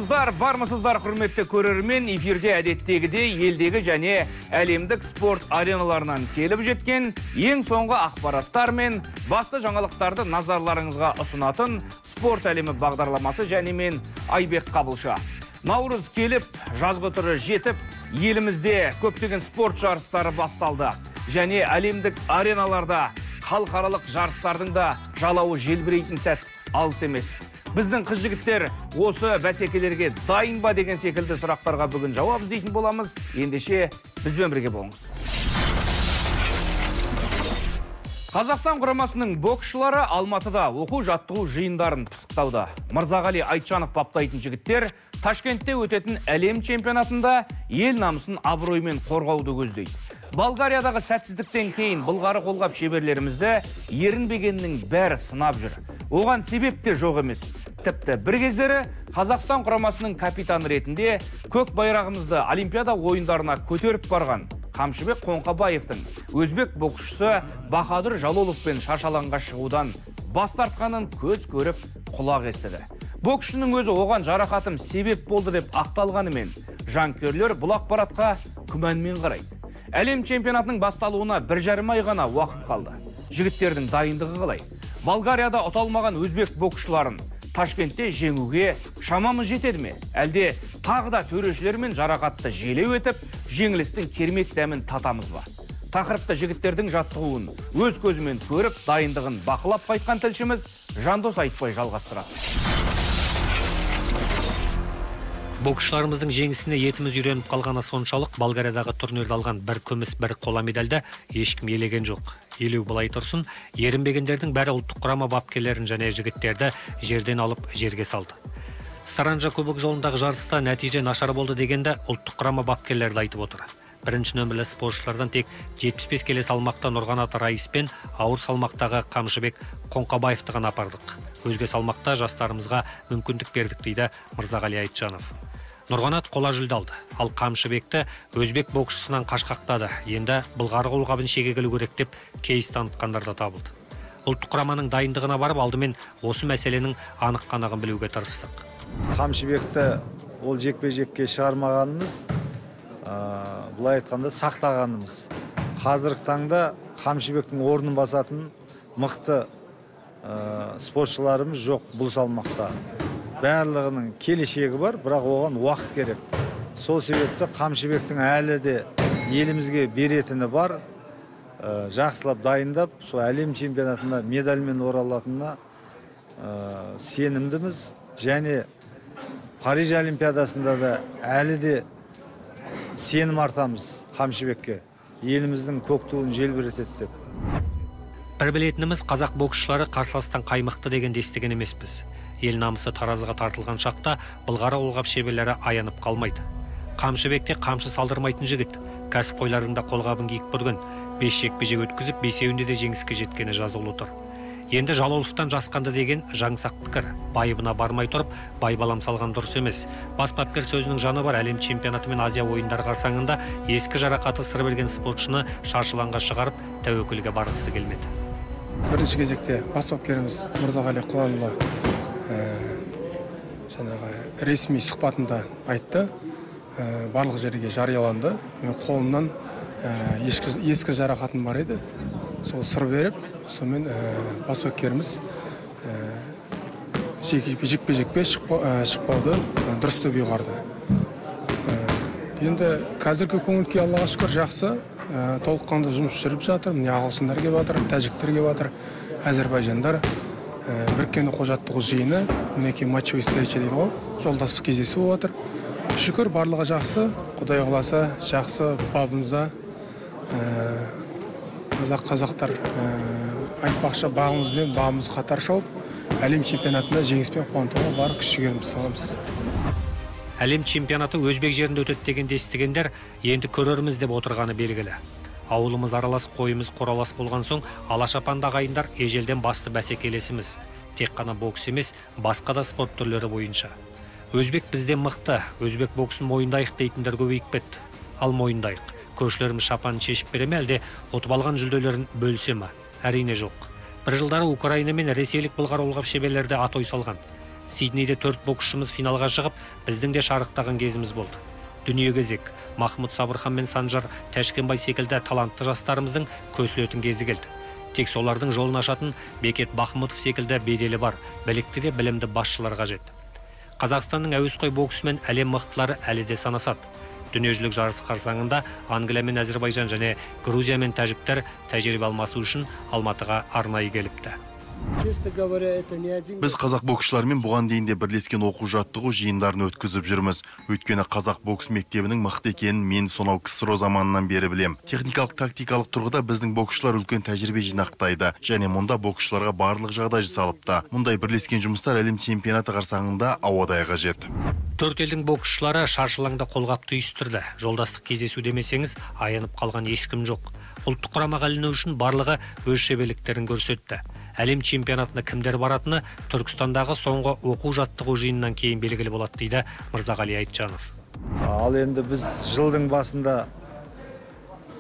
Бармысыздар, құрметті көрермен, эфирде әдеттегідей елдегі және әлемдік спорт ареналарынан келіп жеткен ең соңғы ақпараттар мен басты жаңалықтарды назарларыңызға ұсынатын спорт әлемі бағдарламасы және мен Айбек Қабылша. Наурыз келіп, жазғы түрі жетіп, елімізде көптеген спорт жарыстары басталды. Және әлемдік ареналарда халықаралық жарыстардың да жалауы желбірейтін сәт алыс емес. Біздің қыз жігіттер осы бәсекелерге дайын ба деген секілді сұрақтарға бүгін жауап іздейтін боламыз. Ендеше бізбен бірге болыңыз. Қазақстан құрамасының боксшылары Алматыда оқу-жаттығу жиындарын пысықтауда. Мырзағали Айтжанов баптайтын жігіттер Ташкентте өтетін әлем чемпионатында ел намысын абыроймен қорғауды көздейді. Болгариядағы сәтсіздіктен кейін былғары қолғап шеберлерімізді ерінбегеннің бәрі сынап жүр. Оған себеп те жоқ емес. Тіпті бір кездері Қазақстан құрамасының капитаны ретінде көк байрағымызды Олимпиада ойындарына көтеріп барған Қамшыбек Қоңқабаевтың өзбек боксшысы Бахадыр Жалоловпен шаршалаңға шығудан бас тартқанын көз көріп құлақ естіді. Боксшының өзі оған жарақатым себеп болды деп ақталғанымен, жанкүйерлер бұл ақпаратқа күмәнмен қарайды. Әлем чемпионатының басталуына 1,5 ай ғана уақыт қалды. Жігіттердің дайындығы қалай? Болгарияда ұталмаған өзбек боксшыларын Ташкентте жеңуге шамамыз жетеді ме? Әлде тағы да төрешілер мен жарақатты желеу етіп, жеңілістің кермек дәмін татамыз ба? Тақырыпта жігіттердің жаттығуын өз көзімен көріп, дайындығын бақылап қайтқан тілшіміз Жандос Айтбай жалғастырады. Боксшыларымыздың жеңісіне етіміз үйреніп қалғаны соншалық, Болгариядағы турнирді алған бір күміс, бір қола медальді ешкім елеген жоқ. Елеу былай тұрсын, ерінбегендердің бәрі ұлттық құрама бапкерлерін және жігіттерді жерден алып жерге салды. Старанжа кубок жолындағы жарыста нәтиже нашар болды дегенде ұлттық құрама бапкерлерді айтып отыр. Бірінші нөмірлі спортшылардан тек 75 келі салмақта Нұрғанат Раис пен ауыр салмақтағы Қамшыбек Қоңқабаевты ғана апардық. Өзге салмақта жастарымызға мүмкіндік бердік дейді Мырзағали Айтжанов. Нұрғанат қола жүлде алды, ал Қамшыбекті өзбек боксшысынан қашқақтады. Енді былғары қолғабын шегегілі керек деп кейс танытқандар да табылды. Ұлттық құраманың дайындығына барып, алдымен осы мәселенің анық қанығын білуге тырыстық. Қамшыбекті ол жекпе-жекке шығармағанымыз, бұлай айтқанда сақтағанымыз. Қазіргі таңда Қамшыбектің орнын басатын мықты спортшыларымыз жоқ бұл салмақта. Барлығының келешегі бар, бірақ оған уақыт керек. Сол себепті Қамшыбектің әлі де елімізге беретіні бар. Жақсылап дайындап, сол әлем чемпионатында медальмен оралатынына сенімдіміз. Және Париж олимпиадасында да әлі де сенім артамыз Қамшыбекке. Еліміздің көк туын желбіретеді деп. Бір білетініміз, қазақ боксшылары қарсыластан қаймықты дегенді естіген емеспіз. Ел намысы таразыға тартылған шақта былғары қолғап шеберлері аянып қалмайды. Қамшыбекте қамшы салдырмайтын жігіт, кәсіпқойларында қолғабын киіп бүрген, 5 жекпе-жек өткізіп, 5-еуінде де жеңіске жеткені жазулы тұр. Енді Жалоловтан жасқанды деген жаңсақ пікір. Байыбына бармай тұрып, байбалам салған дұрыс емес. Бас бапкер сөзінің жаны бар. Әлем чемпионаты мен Азия ойындары қарсаңында ескі жарақаты сыр берген спортшыны шаршылаңға шығарып, тәуекелге барғысы келмеді. Бірінші кезекте бас бапкеріміз Мырзағали Құланұлы ресми сұхбатында айтты. Барлық жерге жарияланды. Мен қолымнан ескі жарақатым бар еді. Сол сыр беріп, сонымен бас бапкеріміз жекпе-жекпе шықпауды дұрыс деп ұйғарды. Енді қазіргі көңіл-күй Аллаға шүкір жақсы, толыққанды жұмыс жүріп жатыр. Міне ағылшындар келіп жатыр, тәжіктер келіп жатыр, әзербайжандар. Біріккен оқу-жаттығу жиыны, мінекей матчевой встреча дейді ғой, жолдастық кездесу болып жатыр. Шүкір барлығы жақсы, Құдай қаласа жақсы бабымызда. Қазақтар айтпақша бағымызбен бағымыз қатар шауып, әлем чемпионатында жеңіспен қуантуға бар күш-жігерімізді саламыз. Әлем чемпионаты өзбек жерінде өтеді дегенде естігендер енді көрерміз деп отырғаны белгілі. Ауылымыз аралас, қойымыз қоралас болған соң, алашапанды ағайындар ежелден басты бәсекелесіміз. Тек қана бокс емес, басқа да спорт түрлері бойынша. Өзбек бізден мықты, өзбек боксын мойындайық дейтіндер көбейіп кетті. Ал мойындайық. Көршілеріміз шапанын шешіп бере ме, әлде ұтып алған жүлделерін бөлсе ме? Әрине жоқ. Бір жылдары Украина мен ресейлік былғары қолғап шеберлерді атой салған. Сиднейде 4 боксшымыз финалға шығып, біздің де шарықтаған кезіміз болды. Дүние кезек, Махмұт Сабырхан мен Санжар Тәшкенбай секілді талантты жастарымыздың көсілетін кезі келді. Тек солардың жолын ашатын Бекет Бахмутов секілді беделі бар, білікті де білімді басшылар қажет. Қазақстанның әуесқой боксымен әлем мықтылары әлі де санасады. Дүниежүзілік жарыс қарсаңында Англия мен Әзербайжан және Грузия мен тәжіктер тәжірибе алмасу үшін Алматыға арнайы келіпті. Біз қазақ боксшылармен бұған дейін де бірлескен оқу-жаттығу жиындарын өткізіп жүрміз. Өйткені қазақ бокс мектебінің мықты екенін мен сонау КСРО заманынан бері білем. Техникалық тактикалық тұрғыда біздің боксшылар үлкен тәжірибе жинақтайды және мұнда боксшыларға барлық жағдай жасалыпты. Мұндай бірлескен жұмыстар әлем чемпионаты қарсаңында ауадай қажет. 4 елдің боксшылары шаршылаңда қолғап түйістірді. Жолдастық кездесу демесеңіз, аянып қалған ешкім жоқ. Ұлттық құрамаға іліну үшін барлығы өз шеберліктерін көрсетті. Әлем чемпионатына кімдер баратыны Түркістандағы соңғы оқу-жаттығу жиынынан кейін белгілі болады дейді Мырзағали Айтжанов. Ал енді біз жылдың басында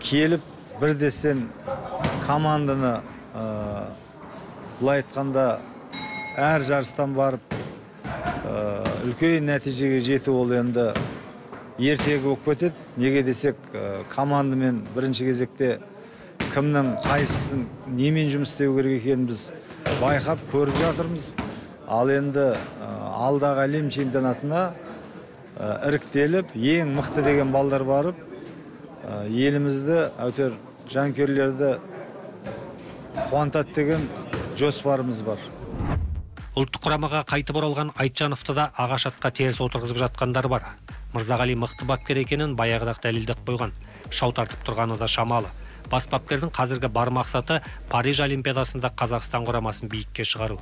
келіп бірдестен команданы былай айтқанда әр жарыстан барып үлкен нәтижеге жету ол енді ертегі болып кетеді. Неге десек, командамен бірінші кезекте кімнің қайсысын немен жұмыс істеу керек екенін біз байқап көріп жатырмыз. Ал енді алдағы әлем чемпионатына іріктеліп, ең мықты деген балдар барып, елімізді, әйтеуір жанкүйерлерді қуантады деген жоспарымыз бар. Ұлттық құрамаға қайтып оралған Айтжановты да ағаш атқа теріс отырғызып жатқандар бар. Мырзағали мықты бапкер екенін баяғыда дәлелдеп қойған. Шау тартып тұрғаны да шамалы. Бас бапкердің қазіргі бар мақсаты Париж Олимпиадасында Қазақстан құрамасын биікке шығару.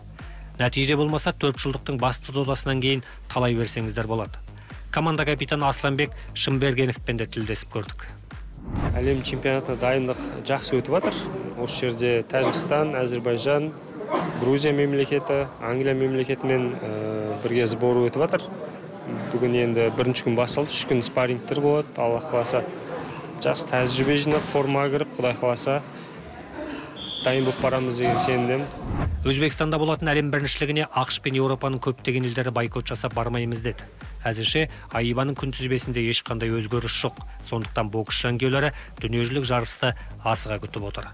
Нәтиже болмаса 4 жылдықтың басты додасынан кейін талай берсеңіздер болады. Команда капитаны Асланбек Шымбергеновпен де тілдесіп көрдік. Әлем чемпионатына дайындық жақсы өтіп жатыр. Осы жерде Тәжікстан, Әзербайжан, Грузия мемлекеті, Англия мемлекетімен бірге сбор өтіп жатыр. Бүгін енді бірінші күн басталды, 3 күн спаррингтер болады. Аллах қаласа жақсы тәжірибе жинап, формаға кіріп, Құдай қаласа дайын болып барамыз деген сенімдемін. Өзбекстанда болатын әлем біріншілігіне ақш пен Еуропаның көптеген елдері бойкот жасап бармаймыз деді. Әзірше Аибаның күнтізбесінде ешқандай өзгеріс жоқ. Сондықтан бокс жанкүйерлері дүниежүзілік жарысты асыға күтіп отыр.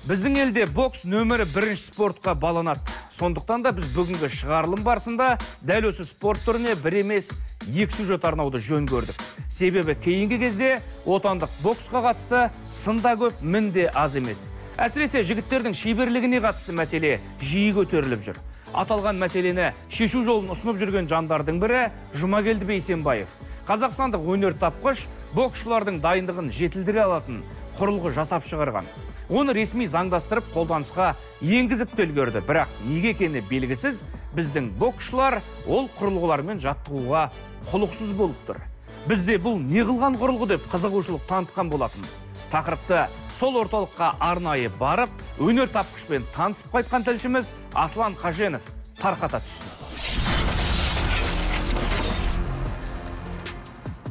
Біздің елде бокс нөмірі 1-ші спортқа баланады. Сондықтан да біз бүгінгі шығарылым барысында дәл осы спорт түріне бір емес 2 сюжет арнауды жөн көрдік. Себебі кейінгі кезде отандық боксқа қатысты сында көп, мінде аз емес. Әсіресе жігіттердің шеберлігіне қатысты мәселе жиі көтеріліп жүр. Аталған мәселені шешу жолын ұсынып жүрген жандардың бірі Жұмагелді Бейсенбаев. Қазақстандық өнер тапқыш боксшылардың дайындығын жетілдіре алатын құрылғы жасап шығарған. Оны ресми заңдастырып қолданысқа енгізіп үлгерді. Бірақ неге екені белгісіз, біздің боксшылар ол құрылғылармен жаттығуға құлықсыз болып тұр. Бізде бұл не қылған құрылғы деп қызығушылық танытқан болатынбыз. Тақырыпты сол орталыққа арнайы барып, өнер тапқышпен танысып қайтқан тілшіміз Аслан Қаженов тарқата түссін.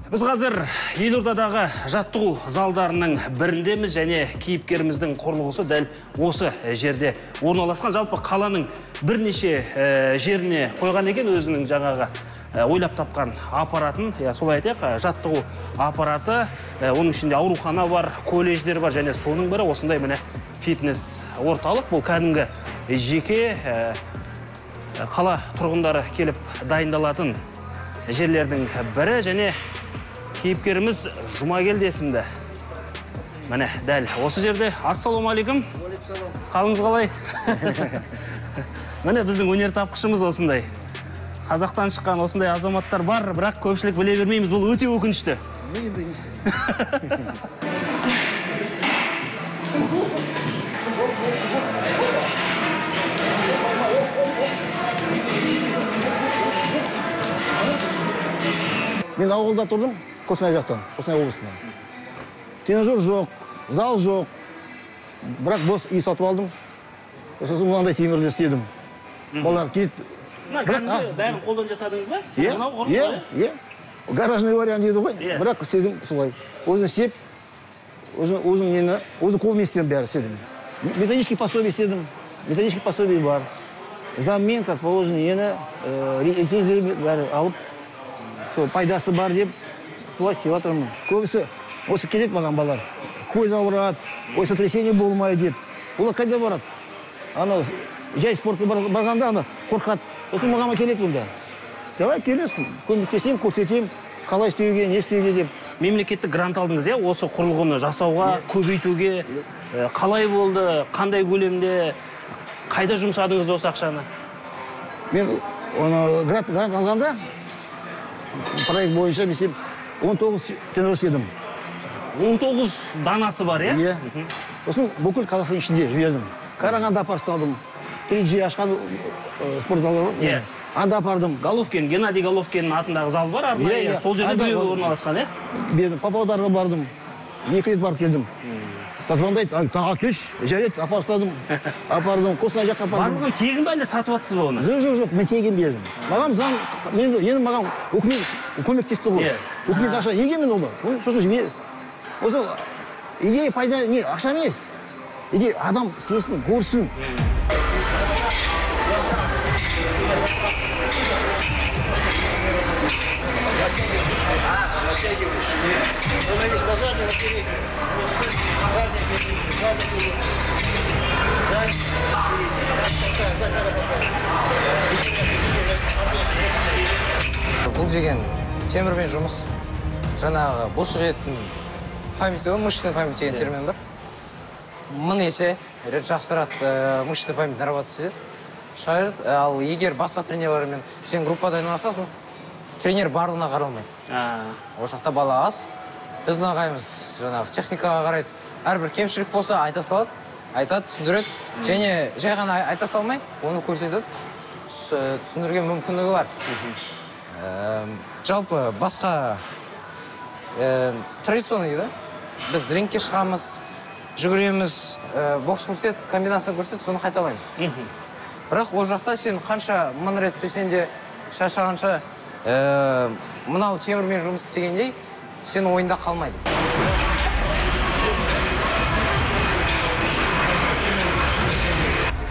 Біз қазір Елордадағы жаттығу залдарының біріндеміз және кейіпкеріміздің құрылғысы дәл осы жерде орналасқан. Жалпы қаланың бірнеше жеріне қойған екен өзінің жаңағы ойлап тапқан аппаратын, солай айтайық, жаттығу аппараты. Оның ішінде аурухана бар, колледждер бар және соның бірі осындай міне фитнес орталық. Бұл кәдімгі жеке қала тұрғындары келіп дайындалатын жерлердің бірі және кейіпкеріміз Жұмагелді есімді. Міне дәл осы жерде. Ассалаумағалейкум. Қалыңыз қалай? Міне біздің өнер тапқышымыз осындай. Қазақтан шыққан осындай азаматтар бар, бірақ көпшілік біле бермейміз. Бұл өте өкінішті. Мен ауылда тұрдым, Қостанай жақтан, Қостанай облысынан. Тренажер жоқ, зал жоқ. Бірақ бос үй сатып алдым. Сосын мынандай темірлер істедім. Балалар келіп. Бәрін қолдан жасадыңыз ба? Иә. Гаражный вариант еді ғой. Бірақ істедім солай. Өзін істеп, өзің қолмен істедім бәрі істедім. Методический пособие істедім. Методический пособие бар. Заммен, как положено, ені лицензия бәрі алып, пайдасы бар деп, солай істеп жатырмын. Көбісі осы келеді маған балалар. Көз ауырады, ой, сотрясение болмайды деп. Олар қайда барады? Анау жай спортқа барғанда ана қорқады. Сосын маған келеді бұнда. Давай келесің, көмектесем, көрсетем, қалай істеуге, не істеуге деп. Мемлекеттік грант алдыңыз, осы құрылғыны жасауға, көбейтуге, қалай болды, қандай көлемде, қайда жұмсадыңыз осы ақшаны? Мен грант алғанда, проект бойынша мен 19 тренер істедім. 19 данасы бар, е? Иә. Сосын бүкіл Қазақстан ішінде жібердім. Қарағанды апарып салдым. 3G ашқан спортзалы бар. Анда апардым. Головкин, Геннадий Головкиннің атындағы зал бар, арнайы. Сол жерде біреуі орналасқан, е? Бердім. Павлодарға бардым. 2 рет барып келдім. Звондайды, таға келші, жарет, апарстадым. Апардым, Қостанай жаққа апардым. Барлығын тегін бе әлде сатып атсыз ба оны? Жоқ, мен тегін бердім. Маған заң, енді маған үкімет көмектесті ғой. Үкімет ақша, неге мен олар? Сосын жібер. Осы идея пайда, не, ақша емес. Идея адам істесін, көрсін. Бұл деген темірмен жұмыс. Жаңағы бұлшық еттің памяті, мышечный память деген термин бар. Мың есе жақсырады мышечный память работасы шығарады. Ал егер басқа тренерлермен сен группада айналысасың, тренер барлығына қаралмайды. Ол жақта бала аз. Біздің ағайымыз жаңағы техникаға қарайды. Әрбір кемшілік болса айта салады, айтады, түсіндіреді. Және жай ғана айта салмай, оны көрсетеді, түсіндірген мүмкіндігі бар. Жалпы басқа традиционный да? Біз рингке шығамыз, жүгіреміз, бокс көрсет, комбинация көрсет, соны қайталаймыз. Бірақ ол жақта сен қанша мың рет істесең де шаршағанша мынау темірмен жұмыс істегендей, сен ойында қалмайды.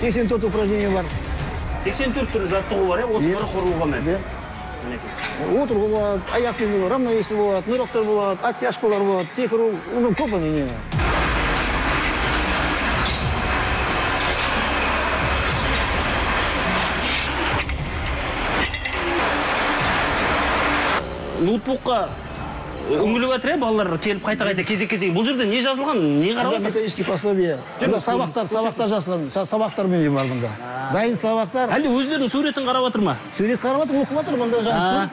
84 упражнение бар. 84 түрі жаттығу бар, осы бір құрылғы мен. Отыру болады, аяқпен болады, равновесие болады, нырықтар болады, оттяжкалар болады, секіру, көп не. Ноутбукқа үңіліп жатыр, балалар келіп қайта-қайта кезек-кезек. Бұл жерде не жазылған, не қарап отыр? Методический пособие. Сабақтар жазылған, сабақтар мен бар бұнда. Дайын сабақтар. Әлде өздерінің суретін қарап отыр ма? Сурет қарап отыр, оқып отыр, бұнда жазылған.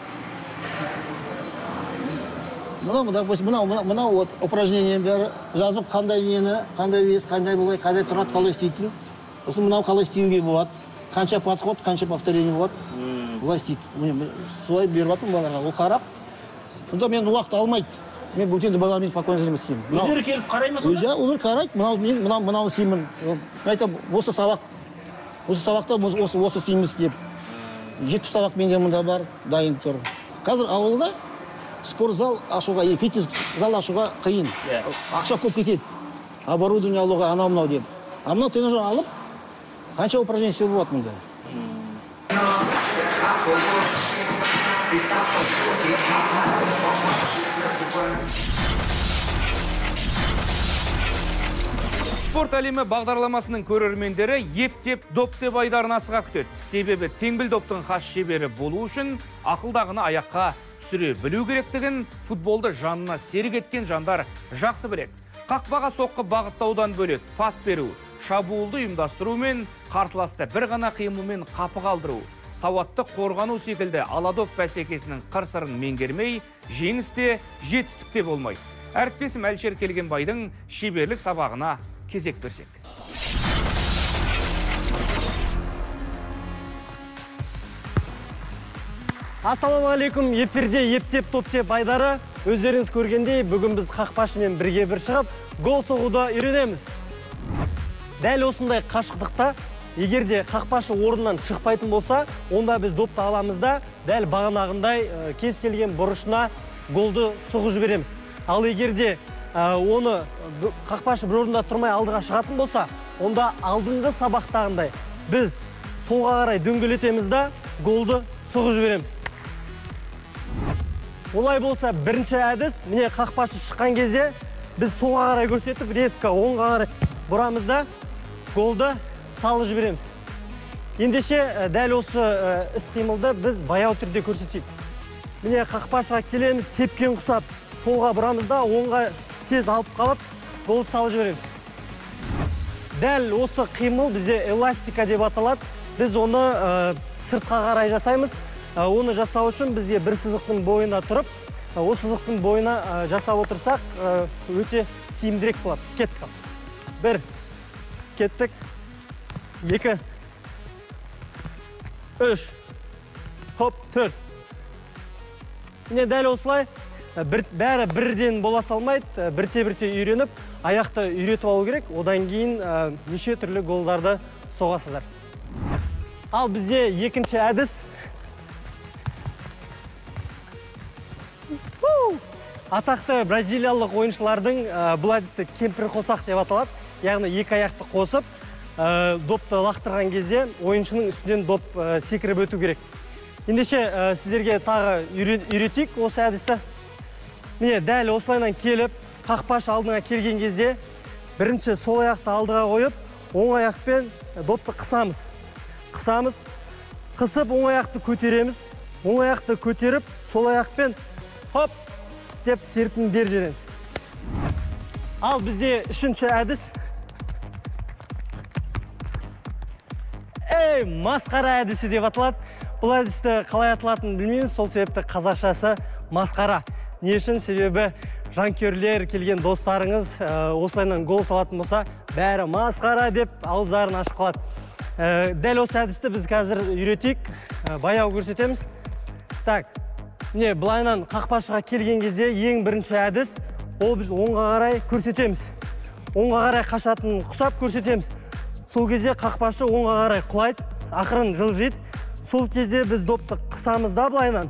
Мынау упражнение бәрі жазып, қандай нені, қандай вес, қандай болай, қандай тұрады, қалай істейтін. Осы мынау қалай істеуге болады. Қанша подход, қанша повторение болады. Бұлай істейді. Солай беріп атым баларға. Ол қарап. Сонда мен уақыт алмайды. Мен бөтенді балармен спокойно жұмыс істеймін. Өздері келіп қарай ма сонда? Да, олар қарайды. Мынау істеймін. Айтам, осы сабақта осы істейміз деп. 70 сабақ менде мұнда бар, дайын тұр. Қазір ауылда спортзал ашуға, фитнес зал ашуға қиын. Ақша көп кетеді. Оборудование алуға анау-мынау деп. А мынау тренажер алып, қанша упражнение істеуге болады мұнда. Спорт әлемі бағдарламасының көрермендері ептеп доп-деп айдарын асыға күтеді. Себебі теңбіл доптың хас шебері болу үшін ақылдағыны аяққа түсіре білу керектігін футболды жанына серік еткен жандар жақсы біледі. Қақпаға соққы бағыттаудан бөлек пас беру, шабуылды ұйымдастыру мен қарсыласты бір ғана қимылмен қапы қалдыру, сауатты қорғану секілді аладоп бәсекесінің қыр-сырын меңгермей, жеңісте жетістікте болмайды. Әріптесім Әлшер Келгенбайдың шеберлік сабағына кезек берсек. Ассалаумағалейкум, эфирде ептеп топтеп байдары. Өздеріңіз көргендей, бүгін біз қақпашымен бірге бір шығып, гол соғуды үйренеміз. Дәл осындай қашықтықта, егерде қақпашы орыннан шықпайтын болса, онда біз допты аламыз да, дәл бағанағындай кез келген бұрышына голды соғып жібереміз. Ал егерде оны қақпашы бір орында тұрмай алдыға шығатын болса, онда алдыңғы сабақтағындай біз солға қарай дөңгелетеміз да голды соғып жібереміз. Олай болса, бірінші әдіс, міне қақпашы шыққан кезде біз солға қарай көрсетіп, резко оңға қарай бұрамыз да голды салып жібереміз. Ендеше дәл осы іс-қимылды біз баяу түрде көрсетейік. Міне қақпашыға келеміз, тепкен құсап, солға бұрамыз да оңға тез алып қалып, голды салып жібереміз. Дәл осы қимыл бізде эластика деп аталады. Біз оны сыртқа қарай жасаймыз. Оны жасау үшін бізге бір сызықтың бойына тұрып, осы сызықтың бойына жасап отырсақ, өте тиімдірек болады. Кеттік. Бір, кеттік. Екі, үш, хоп, төрт. Міне дәл осылай, бәрі бірден бола салмайды, бірте-бірте үйреніп, аяқты үйретіп алу керек, одан кейін неше түрлі голдарды соғасыздар. Ал бізде екінші әдіс. Атақты бразилиялық ойыншылардың бұл әдісі кемпір қосақ деп аталады. Яғни екі аяқты қосып, допты лақтырған кезде ойыншының үстінен доп секіріп өту керек. Ендеше сіздерге тағы үйретейік осы әдісті. Міне дәл осылайнан келіп, қақпашы алдыңа келген кезде бірінші сол аяқты алдыға қойып, оң аяқпен допты қысамыз. Қысамыз, қысып оң аяқты көтереміз. Оң аяқты көтеріп, сол аяқпен хоп деп серпін бер жереміз. Ал бізде үшінші әдіс. Масқара әдісі деп аталады. Бұл әдісті қалай аталатынын білмейміз, сол себепті қазақшасы масқара. Не үшін? Себебі жанкүйерлер келген достарыңыз осылайынан гол салатын болса, бәрі масқара деп ауыздарын ашып қалады. Дәл осы әдісті біз қазір үйретейік, баяу көрсетеміз. Так, міне былайынан қақпашыға келген кезде ең бірінші әдіс, ол біз оңға қарай көрсетеміз. Оңға қарай қашатын құсап көрсетеміз. Сол кезде қақпашы оңға қарай құлайды, ақырын жылжиды. Сол кезде біз допты қысамыз да былайынан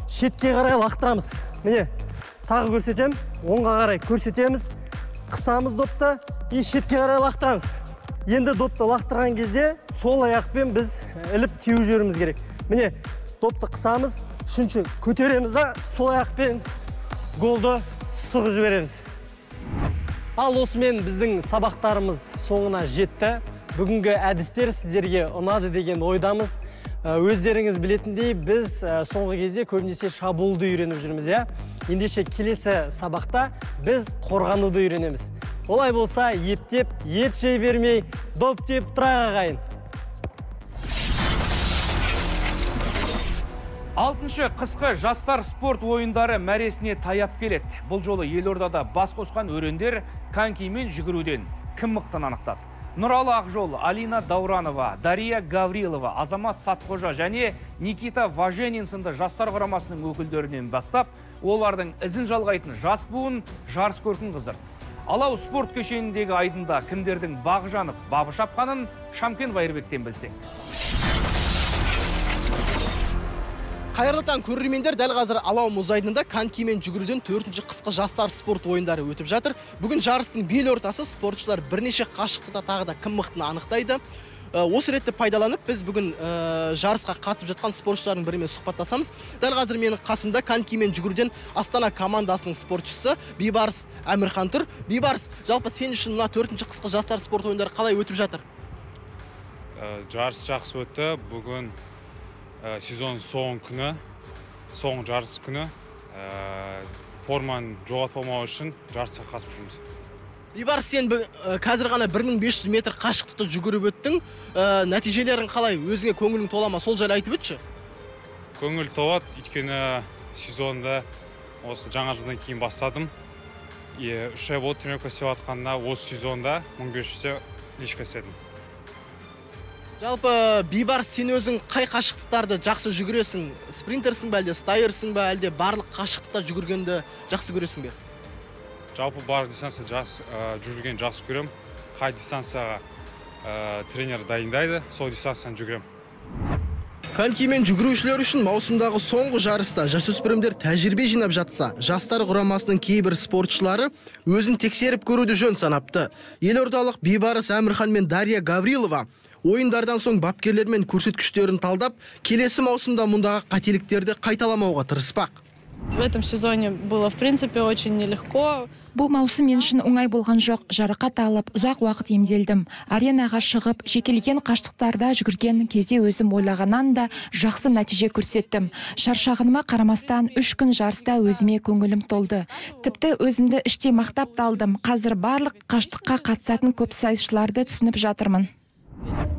шетке қарай лақтырамыз. Міне, тағы көрсетем, оңға қарай көрсетеміз, қысамыз допты, и шетке қарай лақтырамыз. Енді допты лақтырған кезде сол аяқпен біз іліп теуіп жіберуіміз керек. Міне, допты қысамыз, үшінші көтереміз да, сол аяқпен голды сұғып жібереміз. Ал осымен біздің сабақтарымыз соңына жетті. Бүгінгі әдістер сіздерге ұнады деген ойдамыз. Өздеріңіз білетіндей, біз соңғы кезде көбінесе шабуылды үйреніп жүрміз. Ендеше келесі сабақта біз қорғануды үйренеміз. Олай болса, ептеп, ет жей бермей, доп теп тұра ағайын. Алтыншы қысқы жастар спорт ойындары мәресіне таяп келеді. Бұл жолы елордада бас қосқан өрендер конькимен жүгіруден кім мықтыны анықтады. Нұралы Ақжол, Алина Дауранова, Дария Гаврилова, Азамат Сатқожа және Никита Важенин сынды жастар құрамасының өкілдерінен бастап, олардың ізін жалғайтын жас буын жарыс көркін қыздырды. Алау спорт кешеніндегі айдында кімдердің бағы жанып, бабы шапқанын Шамкен Байырбектен білсек. Қайырлы таң көрермендер, дәл қазір Алау мұз айдынында конькимен жүгіруден 4-ші қысқы жастар спорт ойындары өтіп жатыр. Бүгін жарыстың бел ортасы, спортшылар бірнеше қашықтықта тағы да кім мықтыны анықтайды. Осы ретті пайдаланып, біз бүгін жарысқа қатысып жатқан спортшылардың бірімен сұхбаттасамыз. Дәл қазір менің қасымда конькимен жүгіруден Астана командасының спортшысы Бейбарыс Әмірхан тұр. Бейбарыс, жалпы сен үшін мына 4-ші қысқы жастар спорт ойындары қалай өтіп жатыр? Жарыс жақсы өтті. Бүгін сезон соңғы күні, соңғы жарыс күні, форманы жоғалтпамау үшін жарысқа қатысып жүрміз. Бейбарыс, сен қазір ғана 1500 метр қашықтықты жүгіріп өттің. Нәтижелерің қалай? Өзіңе көңілің тола ма? Сол жайлы айтып өтші. Көңіл толады, өйткені сезонда осы жаңа жылдан кейін бастадым. 3 ай болды тренировка істеп жатқанда, осы сезонда 1500-те личка істедім. Жалпы, Бейбарыс, сен өзің қай қашықтықтарды жақсы жүгіресің? Спринтерсің бе, әлде стайерсің бе, әлде барлық қашықтықта жүгіргенді жақсы көресің бе? Жалпы барлық дистанция жүгірген жақсы көрем. Қай дистанцияға тренер дайындайды, сол дистанцияны жүгірем. Конькимен жүгірушілер үшін маусымдағы соңғы жарыста жасөспірімдер тәжірибе жинап жатса, жастар құрамасының кейбір спортшылары өзін тексеріп көруді жөн санапты. Елордалық Бейбарыс Әмірхан мен Дарья Гаврилова ойындардан соң бапкерлермен көрсеткіштерін талдап, келесі маусымда мұндағы қателіктерді қайталамауға тырыспақ. В этом сезоне было, в принципе, очень нелегко. Бұл маусым мен үшін оңай болған жоқ. Жарақат алып, ұзақ уақыт емделдім. Аренаға шығып, жекелеген қашықтықтарда жүгірген кезде өзім ойлағаннан да жақсы нәтиже көрсеттім. Шаршағаныма қарамастан 3 күн жарыста өзіме көңілім толды. Тіпті өзімді іштей мақтап талдым. Қазір барлық қашықтыққа қатысатын көп сайысшыларды түсініп жатырмын.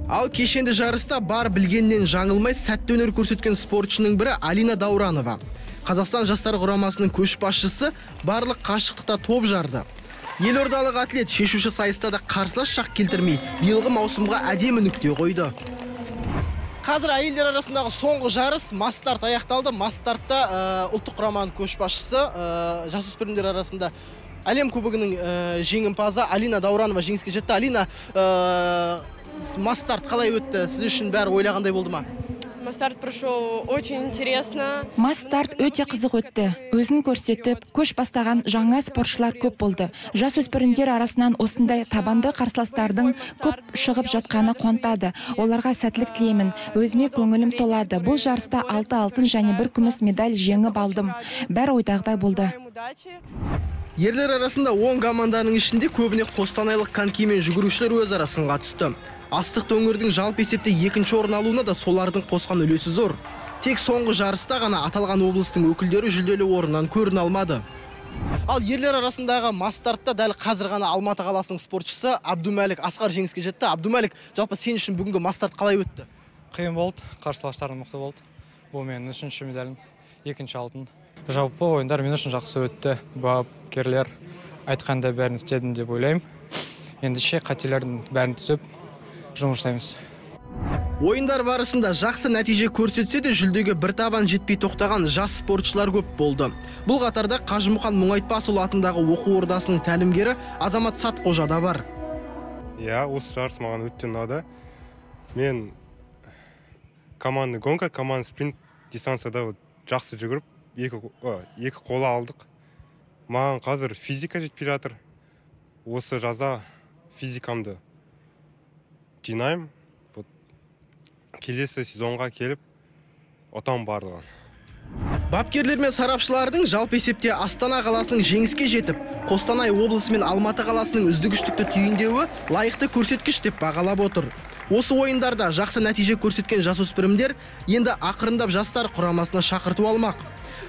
Ал кешенді жарыста бар білгеннен жаңылмай сәтті өнер көрсеткен спортшының бірі Алина Дауранова. Қазақстан жастар құрамасының көшбасшысы барлық қашықтықта топ жарды. Елордалық атлет шешуші сайыста да қарсылас шақ келтірмей, биылғы маусымға әдемі нүкте қойды. Қазір әйелдер арасындағы соңғы жарыс масс-старт аяқталды. Масс-стартта ұлттық құраманың көшбасшысы жасөспірімдер арасында әлем кубогының жеңімпазы Алина Дауранова жеңіске жетті. Алина, масс-старт қалай өтті? Сіз үшін бәрі ойлағандай болды ма? Масс-старт прошел очень интересно. Масс-старт өте қызық өтті. Өзін көрсетіп, көш бастаған жаңа спортшылар көп болды. Жасөспірімдер арасынан осындай табанды қарсыластардың көп шығып жатқаны қуантады. Оларға сәттілік тілеймін. Өзіме көңілім толады. Бұл жарыста 6 алтын және 1 күміс медаль жеңіп алдым. Бәрі ойдағыдай болды. Ерлер арасында 10 команданың ішінде көбіне қостанайлық конькимен жүгірушілер өзара сынға түсті. Астық өңірдің жалпы есепте 2-ші орын алуына да солардың қосқан үлесі зор. Тек соңғы жарыста ғана аталған облыстың өкілдері жүлделі орыннан көрін алмады. Ал ерлер арасындағы масс-стартта дәл қазір ғана Алматы қаласының спортшысы Абдумәлік Асқар жеңіске жетті. Абдумәлік, жалпы сен үшін бүгінгі масс-старт қалай өтті? Қиын болды, қарсыластарым мықты болды. Бұл менің 3-ші медалім, 2-ші алтын. Жалпы ойындар мен үшін жақсы өтті. Бапкерлер айтқанда бәрін істедім деп ойлаймын. Ендеше қателердің бәрін түсіп жұмыс жасаймыз. Ойындар барысында жақсы нәтиже көрсетсе де жүлдеге бір табан жетпей тоқтаған жас спортшылар көп болды. Бұл қатарда Қажымұқан Мұңайтпасұлы атындағы оқу ордасының тәлімгері Азамат Сатқожа да бар. Осы жарыс маған өте ұнады. Мен командный гонка, командный спринт дистанцияда жақсы жүгіріп, екі қола алдық. Маған қазір физика жетпей жатыр. Осы жаза физикамды жинайым. Келесі сезонға келіп, отам барлығын. Бапкерлер мен сарапшылардың жалпы есепте Астана қаласының жеңіске жетіп, Қостанай облысы мен Алматы қаласының үздік-үштікті түйіндеуі лайықты көрсеткіш деп бағалап отыр. Осы ойындарда жақсы нәтиже көрсеткен жасөспірімдер енді ақырындап жастар құрамасына шақырту алмақ.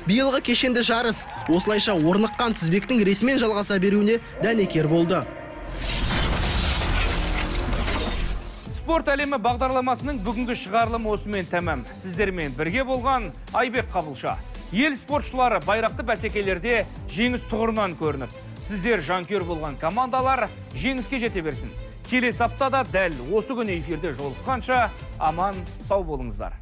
Биылғы кешенді жарыс осылайша орныққан тізбектің ретімен жалғаса беруіне дәнекер болды. Спорт әлемі бағдарламасының бүгінгі шығарылымы осымен тәмам. Сіздермен бірге болған Айбек Қабылша. Ел спортшылары байрақты бәсекелерде жеңіс тұғырынан көрініп, сіздер жанкүйер болған командалар жеңіске жете берсін. Келесі аптада дәл осы күні эфирде жолыққанша аман сау болыңыздар.